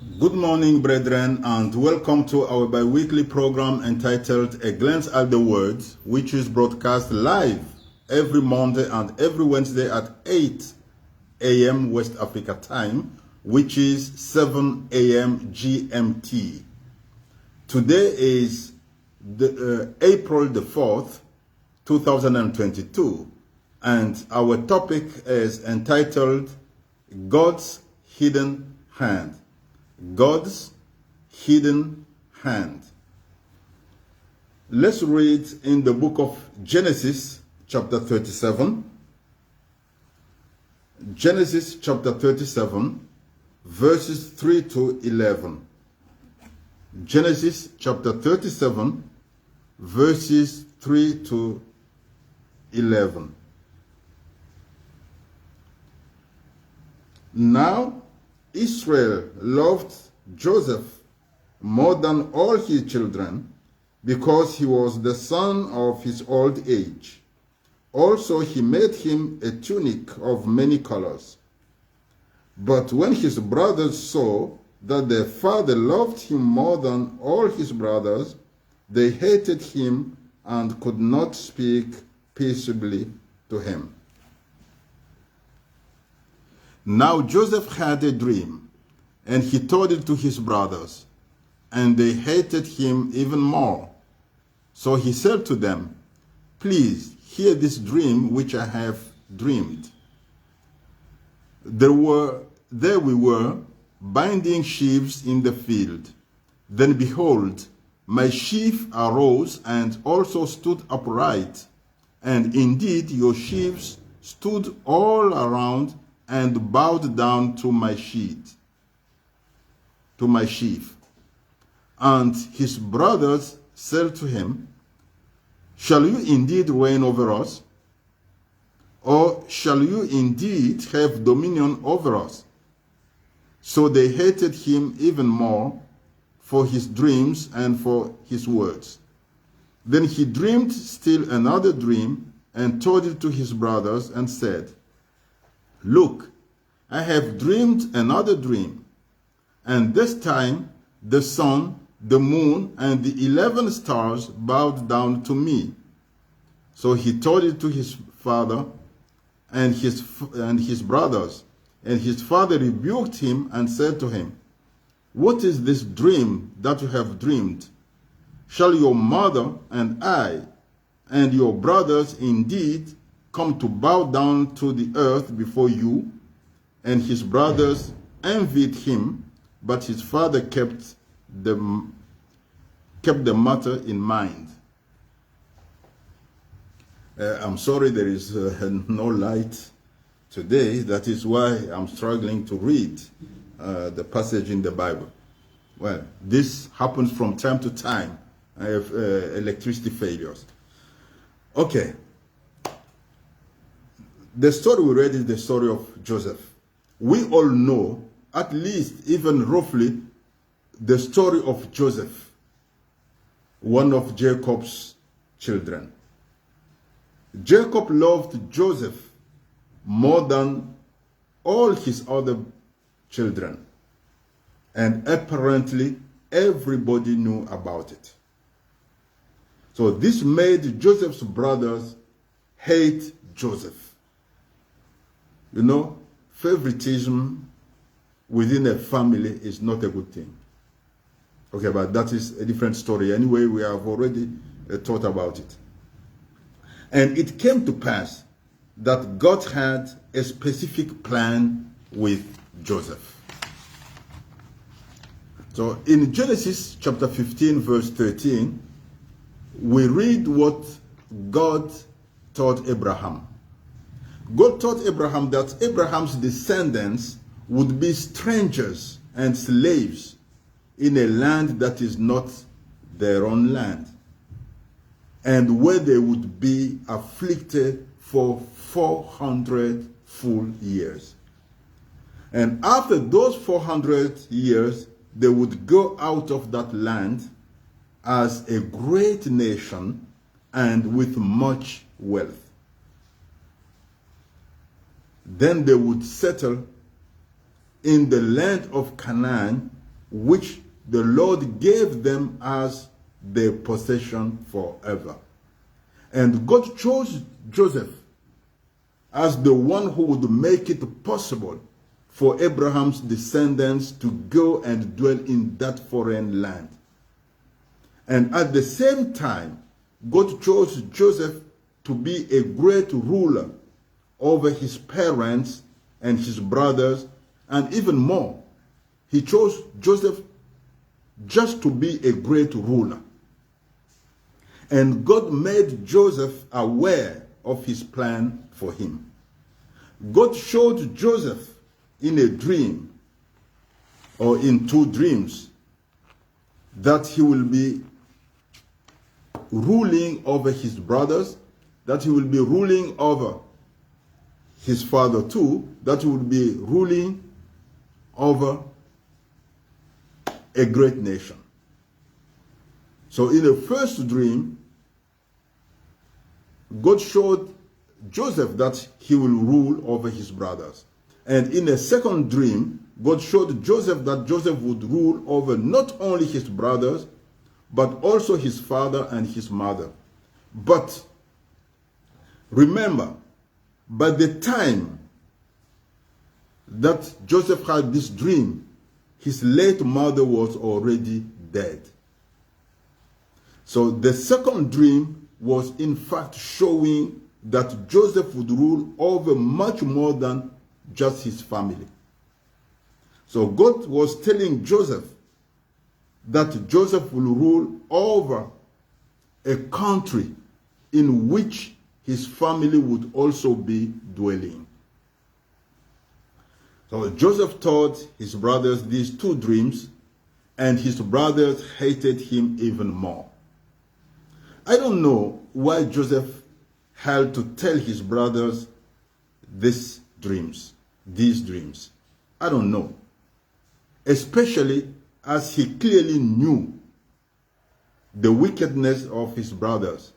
Good morning, brethren, and welcome to our bi-weekly program entitled A Glance at the Word, which is broadcast live every Monday and every Wednesday at 8 a.m. West Africa time, which is 7 a.m. GMT. Today is April the 4th, 2022, and our topic is entitled God's Hidden Hand. God's hidden hand. Let's read in the book of Genesis, chapter 37. Genesis chapter 37, verses 3 to 11. Genesis chapter 37, verses 3 to 11. Now, Israel loved Joseph more than all his children, because he was the son of his old age. Also, he made him a tunic of many colors. But when his brothers saw that their father loved him more than all his brothers, they hated him and could not speak peaceably to him. Now Joseph had a dream, and he told it to his brothers, and they hated him even more. So he said to them, "Please hear this dream which I have dreamed. There we were, binding sheaves in the field. Then behold, my sheaf arose and also stood upright, and indeed your sheaves stood all around and bowed down to my sheaf. And his brothers said to him, Shall you indeed reign over us? Or shall you indeed have dominion over us? So they hated him even more for his dreams and for his words. Then he dreamed still another dream and told it to his brothers and said, Look, I have dreamed another dream, and this time the sun, the moon, and the 11 stars bowed down to me. So he told it to his father and his brothers, and his father rebuked him and said to him, What is this dream that you have dreamed? Shall your mother and I and your brothers indeed come to bow down to the earth before you? And his brothers envied him, but his father kept the matter in mind. I'm sorry there is no light today. That is why I'm struggling to read the passage in the Bible. Well, this happens from time to time. I have electricity failures. Okay. The story we read is the story of Joseph. We all know, at least even roughly, the story of Joseph, one of Jacob's children. Jacob loved Joseph more than all his other children, and apparently everybody knew about it. So this made Joseph's brothers hate Joseph. You know, favoritism within a family is not a good thing. Okay, but that is a different story. Anyway, we have already thought about it. And it came to pass that God had a specific plan with Joseph. So in Genesis chapter 15, verse 13, we read what God told Abraham. God told Abraham that Abraham's descendants would be strangers and slaves in a land that is not their own land, and where they would be afflicted for 400 full years. And after those 400 years, they would go out of that land as a great nation and with much wealth. Then they would settle in the land of Canaan which the Lord gave them as their possession forever. And God chose Joseph as the one who would make it possible for Abraham's descendants to go and dwell in that foreign land. And at the same time, God chose Joseph to be a great ruler over his parents and his brothers, and even more. He chose Joseph just to be a great ruler. And God made Joseph aware of his plan for him. God showed Joseph in a dream, or in two dreams, that he will be ruling over his brothers, that he will be ruling over his father too, that he will be ruling over a great nation. So in the first dream, God showed Joseph that he will rule over his brothers. And in a second dream, God showed Joseph that Joseph would rule over not only his brothers, but also his father and his mother. But remember, by the time that Joseph had this dream, his late mother was already dead. So the second dream was in fact showing that Joseph would rule over much more than just his family. So God was telling Joseph that Joseph will rule over a country in which his family would also be dwelling. So Joseph told his brothers these two dreams, and his brothers hated him even more. I don't know why Joseph had to tell his brothers these dreams. I don't know. Especially as he clearly knew the wickedness of his brothers.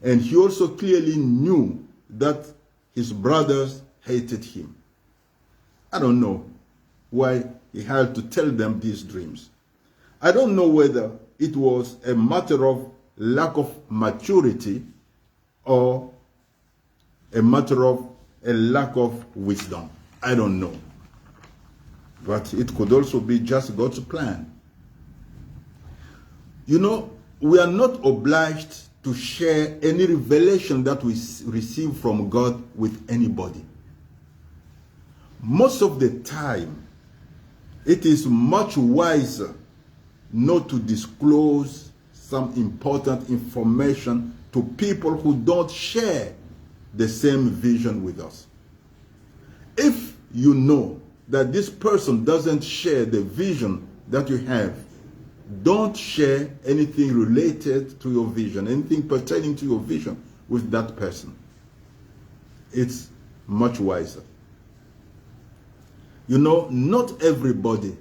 And he also clearly knew that his brothers hated him. I don't know why he had to tell them these dreams. I don't know whether it was a matter of lack of maturity or a matter of a lack of wisdom. I don't know. But it could also be just God's plan. You know, we are not obliged to share any revelation that we receive from God with anybody. Most of the time, it is much wiser not to disclose some important information to people who don't share the same vision with us. If you know that this person doesn't share the vision that you have, don't share anything related to your vision, anything pertaining to your vision with that person. It's much wiser. You know, not everybody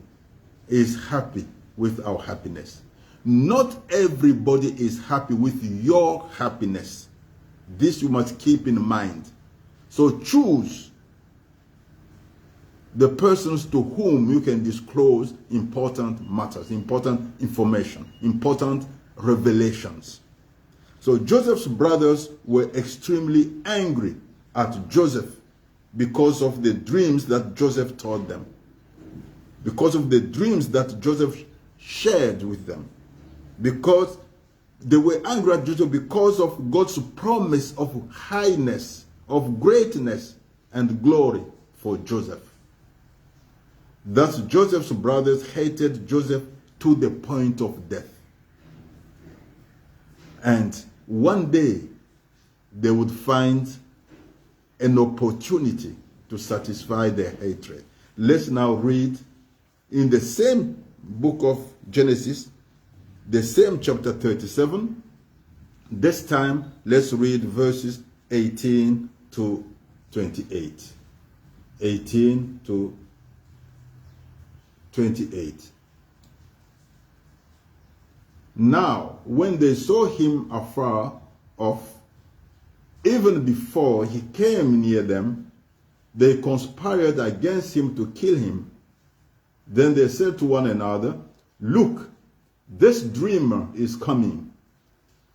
is happy with our happiness. Not everybody is happy with your happiness. This you must keep in mind. So choose the persons to whom you can disclose important matters, important information, important revelations. So Joseph's brothers were extremely angry at Joseph because of the dreams that Joseph taught them, because of the dreams that Joseph shared with them, because they were angry at Joseph because of God's promise of highness, of greatness and glory for Joseph. Thus Joseph's brothers hated Joseph to the point of death. And one day they would find an opportunity to satisfy their hatred. Let's now read in the same book of Genesis, the same chapter 37. This time, let's read verses 18 to 28. 18 to 28. Now, when they saw him afar off, even before he came near them, they conspired against him to kill him. Then they said to one another, "Look, this dreamer is coming.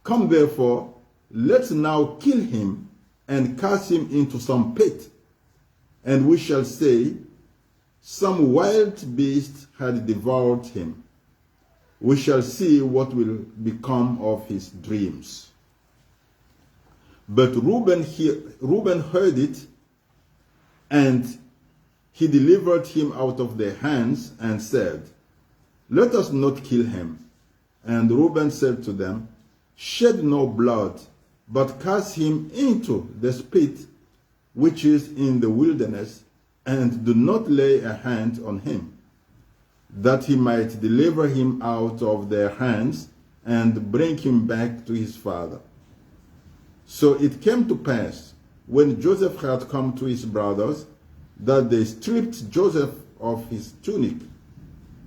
Come therefore, let's now kill him and cast him into some pit. And we shall say, some wild beast had devoured him. We shall see what will become of his dreams." But Reuben heard it, and he delivered him out of their hands and said, "Let us not kill him." And Reuben said to them, "Shed no blood, but cast him into the pit which is in the wilderness, and do not lay a hand on him, that he might deliver him out of their hands and bring him back to his father." So it came to pass, when Joseph had come to his brothers, that they stripped Joseph of his tunic,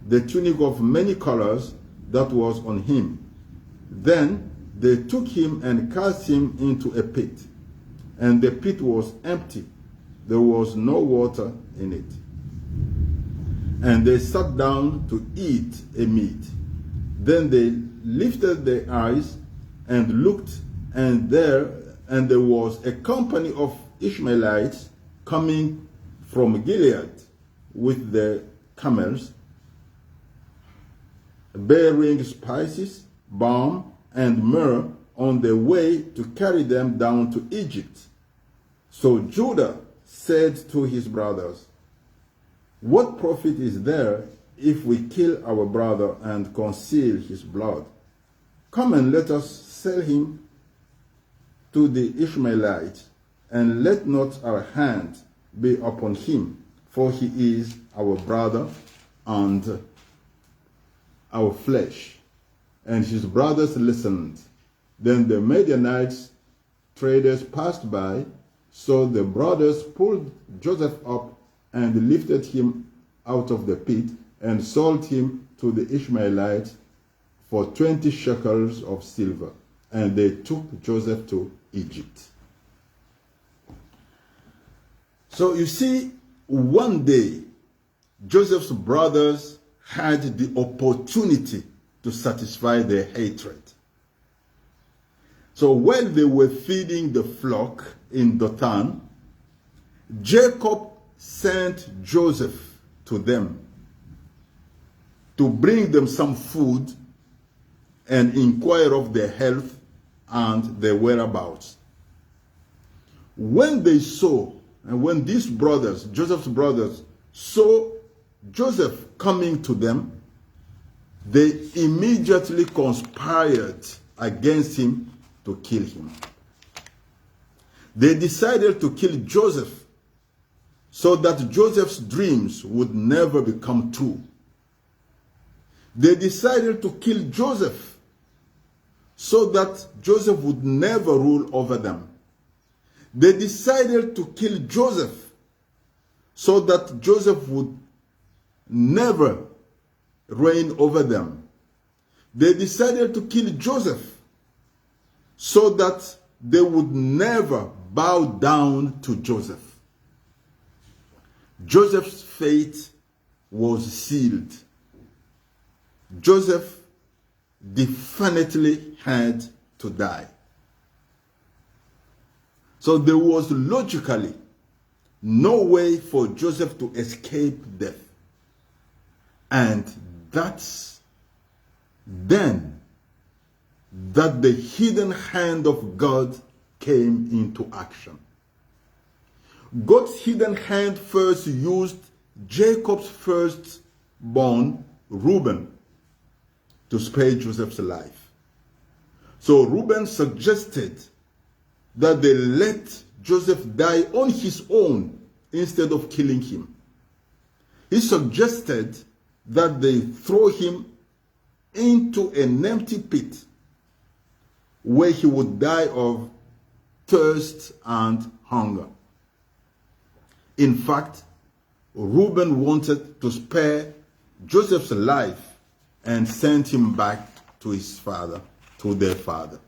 the tunic of many colors that was on him. Then they took him and cast him into a pit, and the pit was empty. There was no water in it. And they sat down to eat a meat. Then they lifted their eyes and looked, and there was a company of Ishmaelites coming from Gilead with their camels, bearing spices, balm, and myrrh on their way to carry them down to Egypt. So Judah said to his brothers, "What profit is there if we kill our brother and conceal his blood? Come and let us sell him to the Ishmaelites, and let not our hand be upon him, for he is our brother and our flesh." And his brothers listened. Then the Midianites traders passed by, so the brothers pulled Joseph up and lifted him out of the pit and sold him to the Ishmaelites for 20 shekels of silver. And they took Joseph to Egypt. So you see, one day, Joseph's brothers had the opportunity to satisfy their hatred. So while they were feeding the flock in Dothan, Jacob sent Joseph to them to bring them some food and inquire of their health and their whereabouts. When they saw, and when these brothers, Joseph's brothers, saw Joseph coming to them, they immediately conspired against him to kill him. They decided to kill Joseph so that Joseph's dreams would never become true. They decided to kill Joseph so that Joseph would never rule over them. They decided to kill Joseph so that Joseph would never reign over them. They decided to kill Joseph so that they would never bow down to Joseph. Joseph's fate was sealed. Joseph definitely had to die. So there was logically no way for Joseph to escape death. And that's then that the hidden hand of God came into action. God's hidden hand first used Jacob's firstborn, Reuben, to spare Joseph's life. So Reuben suggested that they let Joseph die on his own instead of killing him. He suggested that they throw him into an empty pit where he would die of thirst and hunger. In fact, Reuben wanted to spare Joseph's life and send him back to his father, to their father.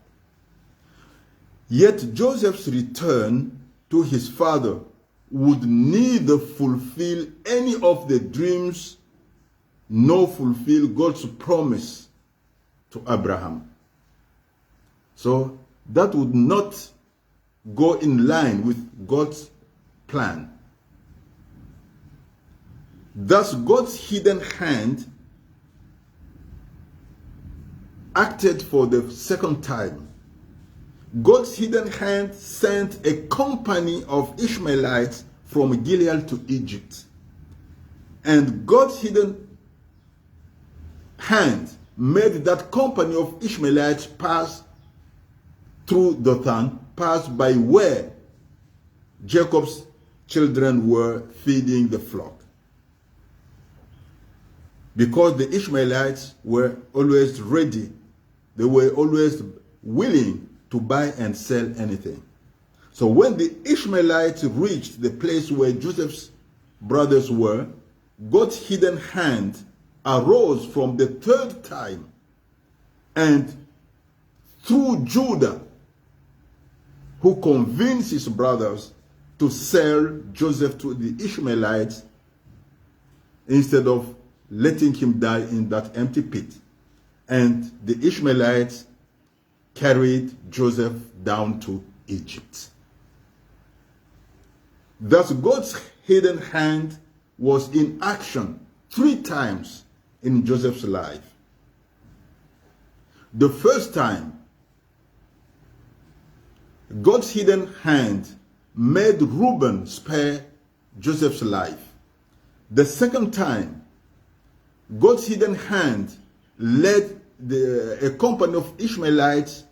Yet Joseph's return to his father would neither fulfill any of the dreams nor fulfill God's promise to Abraham. So that would not go in line with God's plan. Thus, God's hidden hand acted for the second time. God's hidden hand sent a company of Ishmaelites from Gilead to Egypt. And God's hidden hand made that company of Ishmaelites pass through Dothan, pass by where Jacob's children were feeding the flock. Because the Ishmaelites were always ready, they were always willing to buy and sell anything. So when the Ishmaelites reached the place where Joseph's brothers were, God's hidden hand arose from the third time, and through Judah, who convinced his brothers to sell Joseph to the Ishmaelites instead of letting him die in that empty pit. And the Ishmaelites carried Joseph down to Egypt. Thus, God's hidden hand was in action 3 times in Joseph's life. The first time, God's hidden hand made Reuben spare Joseph's life. The second time, God's hidden hand led a company of Ishmaelites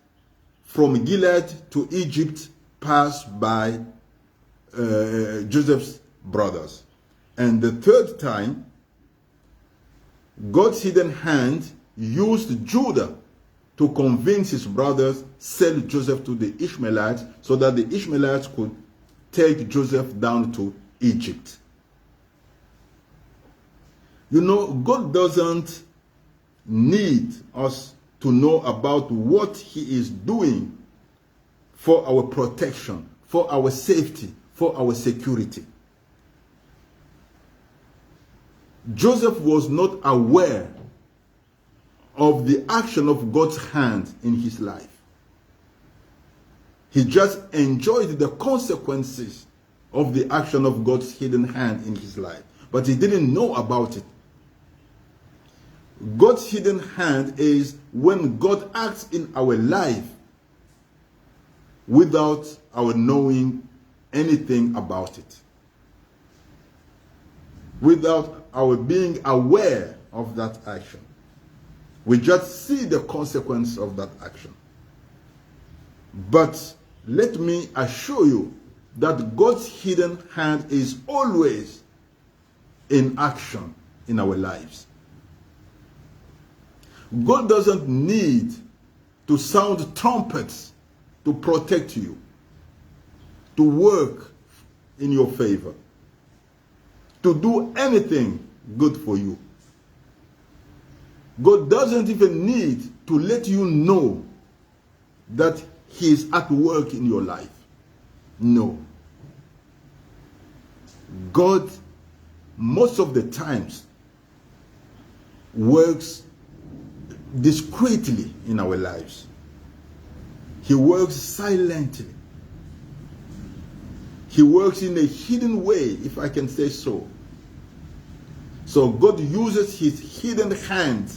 from Gilead to Egypt pass by Joseph's brothers. And the third time, God's hidden hand used Judah to convince his brothers sell Joseph to the Ishmaelites so that the Ishmaelites could take Joseph down to Egypt. You know, God doesn't need us to know about what he is doing for our protection, for our safety, for our security. Joseph was not aware of the action of God's hand in his life. He just enjoyed the consequences of the action of God's hidden hand in his life, but he didn't know about it. God's hidden hand is when God acts in our life without our knowing anything about it, without our being aware of that action. We just see the consequence of that action. But let me assure you that God's hidden hand is always in action in our lives. God doesn't need to sound trumpets to protect you, to work in your favor, to do anything good for you. God doesn't even need to let you know that he is at work in your life. No. God, most of the times, works discreetly in our lives. He works silently. He works in a hidden way, if I can say so. So God uses his hidden hand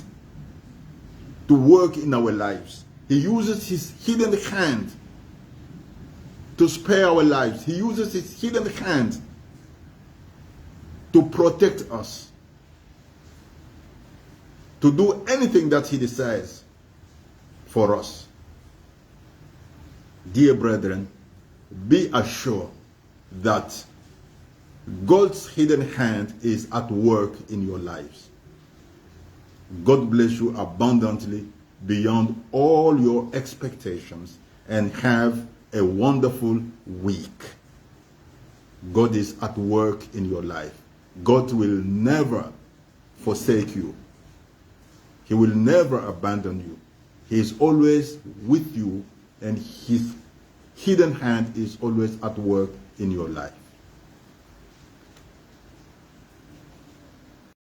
to work in our lives. He uses his hidden hand to spare our lives. He uses his hidden hand to protect us, to do anything that he desires for us. Dear brethren, be assured that God's hidden hand is at work in your lives. God bless you abundantly beyond all your expectations, and have a wonderful week. God is at work in your life. God will never forsake you. He will never abandon you. He is always with you, and his hidden hand is always at work in your life.